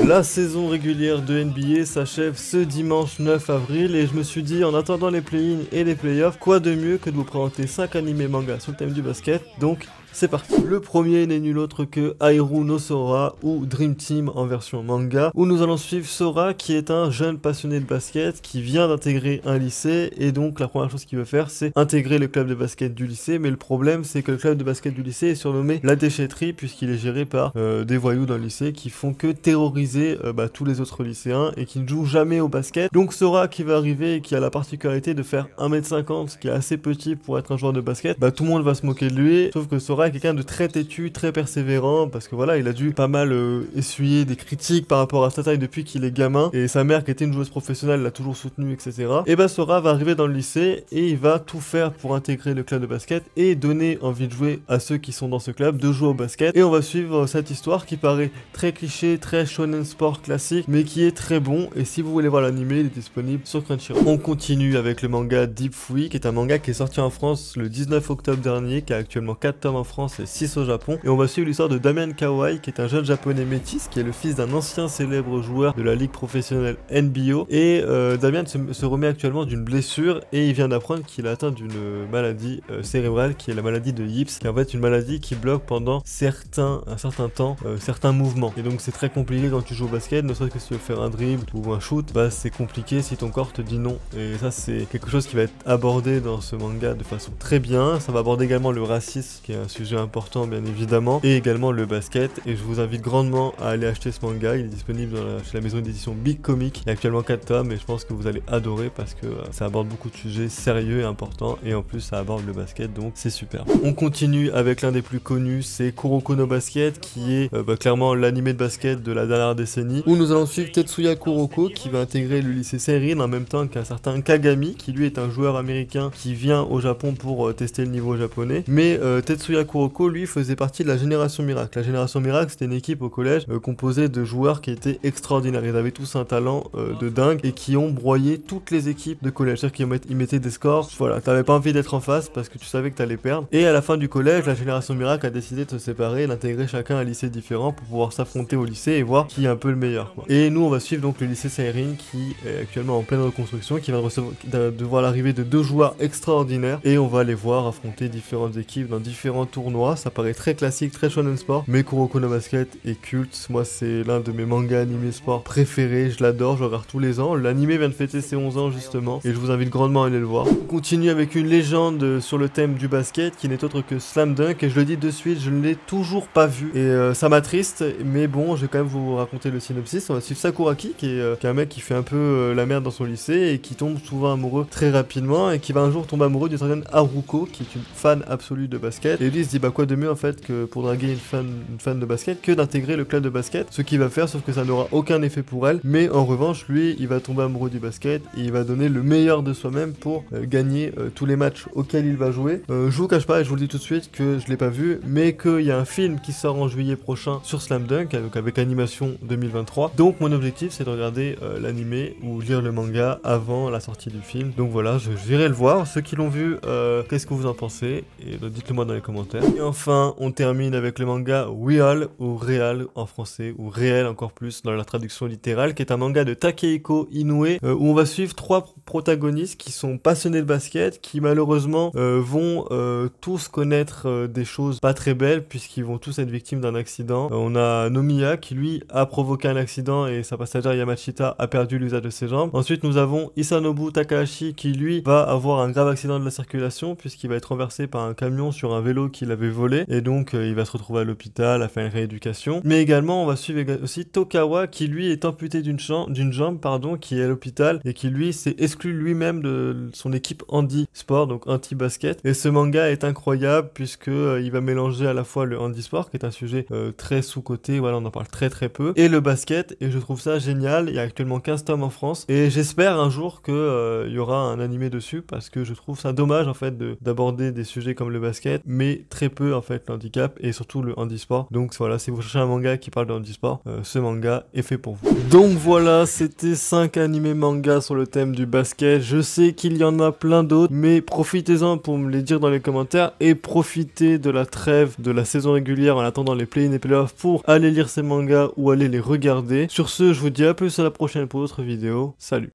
La saison régulière de NBA s'achève ce dimanche 9 avril et je me suis dit en attendant les play-in et les play-offs, quoi de mieux que de vous présenter 5 animés manga sur le thème du basket, donc c'est parti. Le premier n'est nul autre que Airu no Sora ou Dream Team en version manga, où nous allons suivre Sora qui est un jeune passionné de basket qui vient d'intégrer un lycée et donc la première chose qu'il veut faire c'est intégrer le club de basket du lycée, mais le problème c'est que le club de basket du lycée est surnommé la déchetterie puisqu'il est géré par des voyous dans le lycée qui font que terroriser tous les autres lycéens et qui ne jouent jamais au basket. Donc Sora qui va arriver et qui a la particularité de faire 1m50, ce qui est assez petit pour être un joueur de basket, tout le monde va se moquer de lui, sauf que Sora est quelqu'un de très têtu, très persévérant, parce que voilà, il a dû pas mal essuyer des critiques par rapport à sa taille depuis qu'il est gamin, et sa mère qui était une joueuse professionnelle l'a toujours soutenu, etc. Et Sora va arriver dans le lycée et il va tout faire pour intégrer le club de basket et donner envie de jouer à ceux qui sont dans ce club, de jouer au basket. Et on va suivre cette histoire qui paraît très cliché, très shonen sport classique, mais qui est très bon, et si vous voulez voir l'animé, il est disponible sur Crunchyroll. On continue avec le manga Deep Fui, qui est un manga qui est sorti en France le 19 octobre dernier, qui a actuellement 4 tomes en France et 6 au Japon, et on va suivre l'histoire de Damian Kawai, qui est un jeune japonais métis, qui est le fils d'un ancien célèbre joueur de la ligue professionnelle NBO, et Damian se remet actuellement d'une blessure, et il vient d'apprendre qu'il est atteint d'une maladie cérébrale, qui est la maladie de Yips, qui est en fait une maladie qui bloque pendant un certain temps certains mouvements, et donc c'est très compliqué quand tu joues au basket, ne serait-ce que si tu veux faire un dribble ou un shoot, c'est compliqué si ton corps te dit non, et ça c'est quelque chose qui va être abordé dans ce manga de façon très bien. Ça va aborder également le racisme, qui est un sujet important bien évidemment, et également le basket, et je vous invite grandement à aller acheter ce manga. Il est disponible chez la maison d'édition Big Comic, il y a actuellement 4 tomes, et je pense que vous allez adorer parce que ça aborde beaucoup de sujets sérieux et importants, et en plus ça aborde le basket, donc c'est super. On continue avec l'un des plus connus, c'est Kuroko no Basket, qui est clairement l'animé de basket de la dernière décennie, où nous allons suivre Tetsuya Kuroko qui va intégrer le lycée Seirin en même temps qu'un certain Kagami, qui lui est un joueur américain qui vient au Japon pour tester le niveau japonais. Mais Tetsuya Kuroko lui faisait partie de la Génération Miracle. La Génération Miracle, c'était une équipe au collège composée de joueurs qui étaient extraordinaires. Ils avaient tous un talent de dingue et qui ont broyé toutes les équipes de collège. C'est-à-dire qu'ils mettaient des scores, voilà, t'avais pas envie d'être en face parce que tu savais que t'allais perdre. Et à la fin du collège, la Génération Miracle a décidé de se séparer et d'intégrer chacun un lycée différent pour pouvoir s'affronter au lycée et voir qui est un peu le meilleur, quoi. Et nous on va suivre donc le lycée Seirin qui est actuellement en pleine reconstruction, qui va de voir l'arrivée de 2 joueurs extraordinaires, et on va les voir affronter différentes équipes dans différents tournois. Ça paraît très classique, très shonen sport, mais Kuroko no Basket est culte. Moi c'est l'un de mes mangas animés sport préférés, je l'adore, je regarde tous les ans. L'animé vient de fêter ses 11 ans justement, et je vous invite grandement à aller le voir. On continue avec une légende sur le thème du basket qui n'est autre que Slam Dunk, et je le dis de suite, je ne l'ai toujours pas vu, et ça m'attriste, mais bon, je vais quand même vous raconter le synopsis. On va suivre Sakuraki qui est un mec qui fait un peu la merde dans son lycée et qui tombe souvent amoureux très rapidement, et qui va un jour tomber amoureux d'une certaine Haruko qui est une fan absolue de basket, et lui il se dit quoi de mieux en fait que pour draguer une fan de basket que d'intégrer le club de basket, ce qu'il va faire, sauf que ça n'aura aucun effet pour elle, mais en revanche lui il va tomber amoureux du basket et il va donner le meilleur de soi-même pour gagner tous les matchs auxquels il va jouer. Je vous cache pas et je vous le dis tout de suite que je l'ai pas vu, mais qu'il y a un film qui sort en juillet prochain sur Slam Dunk, donc avec animation 2023, donc mon objectif c'est de regarder l'animé ou lire le manga avant la sortie du film. Donc voilà, j'irai le voir. Ceux qui l'ont vu, qu'est-ce que vous en pensez? Et dites-le moi dans les commentaires. Et enfin, on termine avec le manga Real ou Réal en français, ou Réel encore plus dans la traduction littérale, qui est un manga de Takehiko Inoue, où on va suivre 3 protagonistes qui sont passionnés de basket, qui malheureusement vont tous connaître des choses pas très belles, puisqu'ils vont tous être victimes d'un accident. On a Nomiya qui lui a provoqué un accident et sa passagère Yamashita a perdu l'usage de ses jambes. Ensuite nous avons Isanobu Takahashi qui lui va avoir un grave accident de la circulation, puisqu'il va être renversé par un camion sur un vélo qu'il avait volé, et donc il va se retrouver à l'hôpital à faire une rééducation. Mais également on va suivre aussi Tokawa qui lui est amputé d'une jambe qui est à l'hôpital, et qui lui s'est exclu lui-même de son équipe handi-sport, donc anti-basket. Et ce manga est incroyable puisque il va mélanger à la fois le handisport, qui est un sujet très sous-coté, voilà, on en parle très très peu, et le basket, et je trouve ça génial. Il y a actuellement 15 tomes en France, et j'espère un jour que il y aura un animé dessus, parce que je trouve ça dommage en fait d'aborder des sujets comme le basket, mais très peu en fait le handicap et surtout le handisport. Donc voilà, si vous cherchez un manga qui parle de handisport, ce manga est fait pour vous. Donc voilà, c'était 5 animés manga sur le thème du basket. Je sais qu'il y en a plein d'autres, mais profitez-en pour me les dire dans les commentaires et profitez de la trêve de la saison régulière en attendant les play-in et play-off pour aller lire ces mangas ou aller les regarder. Sur ce, je vous dis à plus à la prochaine pour d'autres vidéos. Salut!